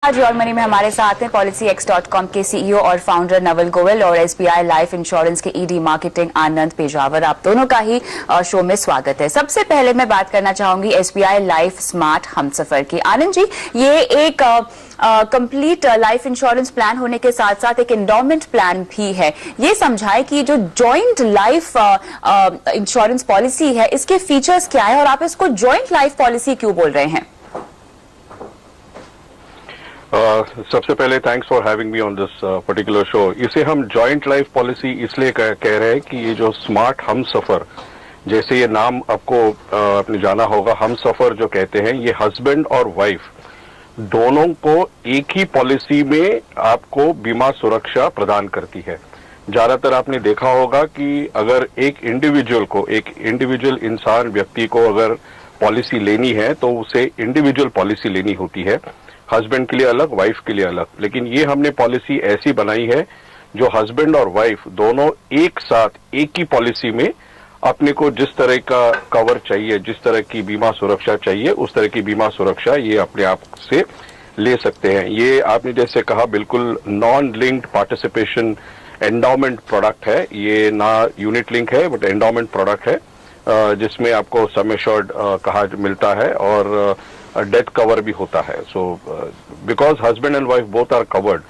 आज your money में हमारे साथ हैं PolicyX.com के सीईओ और फाउंडर नवल गोयल और एसबीआई लाइफ इंश्योरेंस के ईडी मार्केटिंग आनंद पेजावर। आप दोनों का ही शो में स्वागत है। सबसे पहले मैं बात करना चाहूंगी एसबीआई लाइफ स्मार्ट हमसफर की। आनंद जी, ये एक कंप्लीट लाइफ इंश्योरेंस प्लान होने के साथ साथ एक एंडोमेंट प्लान भी है। ये समझाए कि जो जॉइंट लाइफ इंश्योरेंस पॉलिसी है इसके फीचर्स क्या है और आप इसको जॉइंट लाइफ पॉलिसी क्यों बोल रहे हैं? सबसे पहले thanks for having me on this particular show. इसे हम जॉइंट लाइफ पॉलिसी इसलिए कह रहे हैं कि ये जो स्मार्ट हम सफर, जैसे ये नाम आपको आपने जाना होगा, हम सफर जो कहते हैं, ये हस्बैंड और वाइफ दोनों को एक ही पॉलिसी में आपको बीमा सुरक्षा प्रदान करती है। ज्यादातर आपने देखा होगा कि अगर एक इंडिविजुअल इंसान व्यक्ति को अगर पॉलिसी लेनी है तो उसे इंडिविजुअल पॉलिसी लेनी होती है, हस्बैंड के लिए अलग, वाइफ के लिए अलग। लेकिन ये हमने पॉलिसी ऐसी बनाई है जो हस्बैंड और वाइफ दोनों एक साथ एक ही पॉलिसी में अपने को जिस तरह का कवर चाहिए, जिस तरह की बीमा सुरक्षा चाहिए, उस तरह की बीमा सुरक्षा ये अपने आप से ले सकते हैं। ये आपने जैसे कहा बिल्कुल non linked participation endowment product है। ये ना यूनिट लिंक है बट एंडोमेंट प्रोडक्ट है, जिसमें आपको सम एश्योर्ड कहा मिलता है और डेथ कवर भी होता है। So because husband and wife both are covered,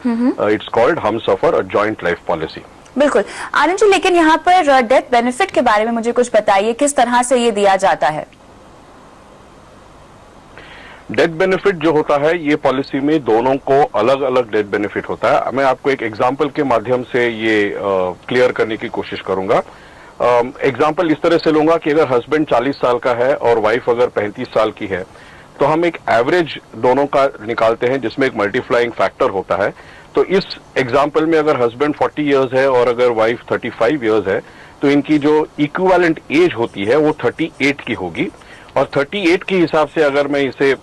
it's called Humsafar a joint life policy. बिल्कुल आनंद जी, लेकिन यहाँ पर डेथ बेनिफिट के बारे में मुझे कुछ बताइए, किस तरह से ये दिया जाता है? डेथ बेनिफिट जो होता है ये पॉलिसी में दोनों को अलग अलग डेथ बेनिफिट होता है। मैं आपको एक एग्जांपल के माध्यम से ये क्लियर करने की कोशिश करूंगा। एग्जांपल इस तरह से लूंगा कि अगर हस्बैंड 40 साल का है और वाइफ अगर 35 साल की है तो हम एक एवरेज दोनों का निकालते हैं जिसमें एक मल्टीप्लाइंग फैक्टर होता है। तो इस एग्जांपल में अगर हस्बैंड 40 इयर्स है और अगर वाइफ 35 इयर्स है तो इनकी जो इक्विवेलेंट एज होती है वो 38 की होगी। और 38 के हिसाब से अगर मैं इसे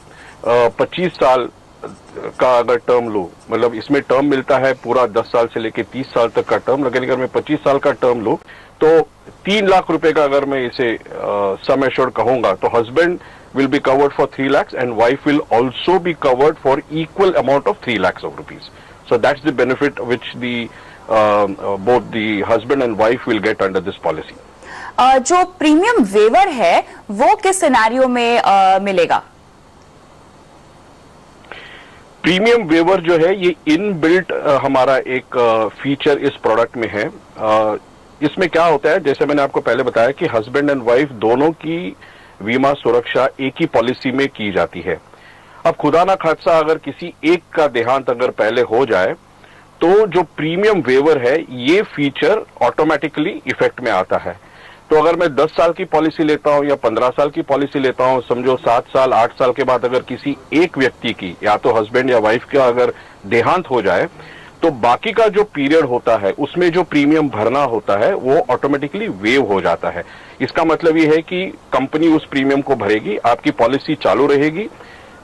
25 साल का अगर टर्म लूं, मतलब इसमें टर्म मिलता है पूरा 10 साल से लेकर 30 साल तक का टर्म, लेकिन अगर मैं 25 साल का टर्म लूं तो 3 लाख रुपए का अगर मैं इसे सम एश्योर्ड कहूंगा तो husband will be covered for 3 lakhs and wife will also be covered for equal amount of 3 lakhs of rupees. So that's the benefit which the both the husband and wife will get under this policy. जो premium waiver है वो किस scenario में मिलेगा? Premium waiver जो है ये inbuilt हमारा एक फीचर इस प्रोडक्ट में है। इसमें क्या होता है, जैसे मैंने आपको पहले बताया कि हस्बैंड एंड वाइफ दोनों की बीमा सुरक्षा एक ही पॉलिसी में की जाती है। अब खुदा ना खास्ता अगर किसी एक का देहांत अगर पहले हो जाए तो जो प्रीमियम वेवर है ये फीचर ऑटोमेटिकली इफेक्ट में आता है। तो अगर मैं 10 साल की पॉलिसी लेता हूं या 15 साल की पॉलिसी लेता हूं, समझो 7 साल 8 साल के बाद अगर किसी एक व्यक्ति की या तो हस्बैंड या वाइफ का अगर देहांत हो जाए तो बाकी का जो पीरियड होता है उसमें जो प्रीमियम भरना होता है वो ऑटोमेटिकली वेव हो जाता है। इसका मतलब ये है कि कंपनी उस प्रीमियम को भरेगी, आपकी पॉलिसी चालू रहेगी।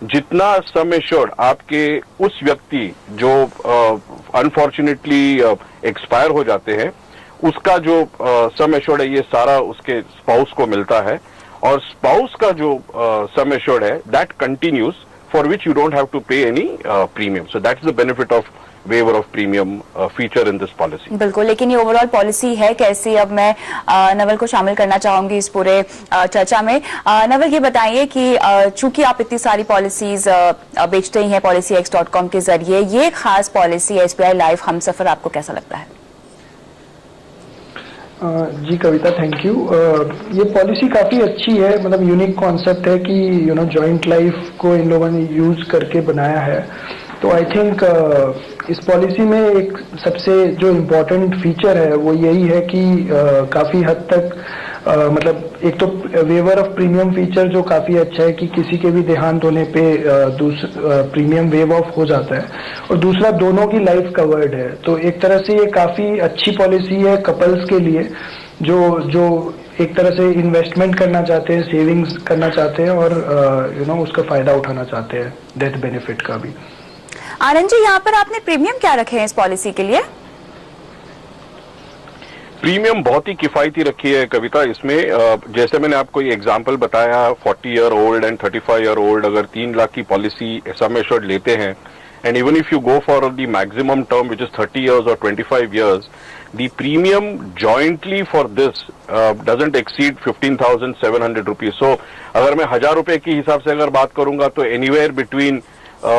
जितना सम एश्योर्ड आपके उस व्यक्ति जो अनफॉर्चुनेटली एक्सपायर हो जाते हैं उसका जो सम एश्योर्ड है ये सारा उसके स्पाउस को मिलता है और स्पाउस का जो सम एश्योर्ड है that continues for which you don't have to pay any premium. So that is the benefit of waiver of premium feature in this policy. बिल्कुल, लेकिन ये ओवरऑल पॉलिसी है कैसी? अब मैं नवल को शामिल करना चाहूंगी इस पूरे चर्चा में। नवल, ये बताइए कि चूंकि आप इतनी सारी पॉलिसीज बेचते ही हैं PolicyX.com के जरिए, ये खास पॉलिसी एसबीआई लाइफ हमसफर आपको कैसा लगता है? जी कविता, थैंक यू। ये पॉलिसी काफ़ी अच्छी है, मतलब यूनिक कॉन्सेप्ट है कि जॉइंट लाइफ को इन लोगों ने यूज करके बनाया है। तो आई थिंक इस पॉलिसी में एक सबसे जो इम्पोर्टेंट फीचर है वो यही है कि काफ़ी हद तक मतलब एक तो वेवर ऑफ प्रीमियम फीचर जो काफ़ी अच्छा है कि किसी के भी देहांत होने पे प्रीमियम वेव ऑफ हो जाता है, और दूसरा दोनों की लाइफ कवर्ड है। तो एक तरह से ये काफ़ी अच्छी पॉलिसी है कपल्स के लिए जो एक तरह से इन्वेस्टमेंट करना चाहते हैं, सेविंग्स करना चाहते हैं और उसका फायदा उठाना चाहते हैं, डेथ बेनिफिट का भी। आनंद जी, यहाँ पर आपने प्रीमियम क्या रखे हैं इस पॉलिसी के लिए? प्रीमियम बहुत ही किफायती रखी है कविता। इसमें जैसे मैंने आपको ये एग्जांपल बताया, 40 year old and 35 year old अगर 3 लाख की पॉलिसी सम एश्योर्ड लेते हैं and even if you go for the maximum term, which is 30 years or 25 years, the premium jointly for this doesn't exceed 15,700 rupees. So अगर मैं 1,000 रुपए के हिसाब से अगर बात करूंगा तो anywhere between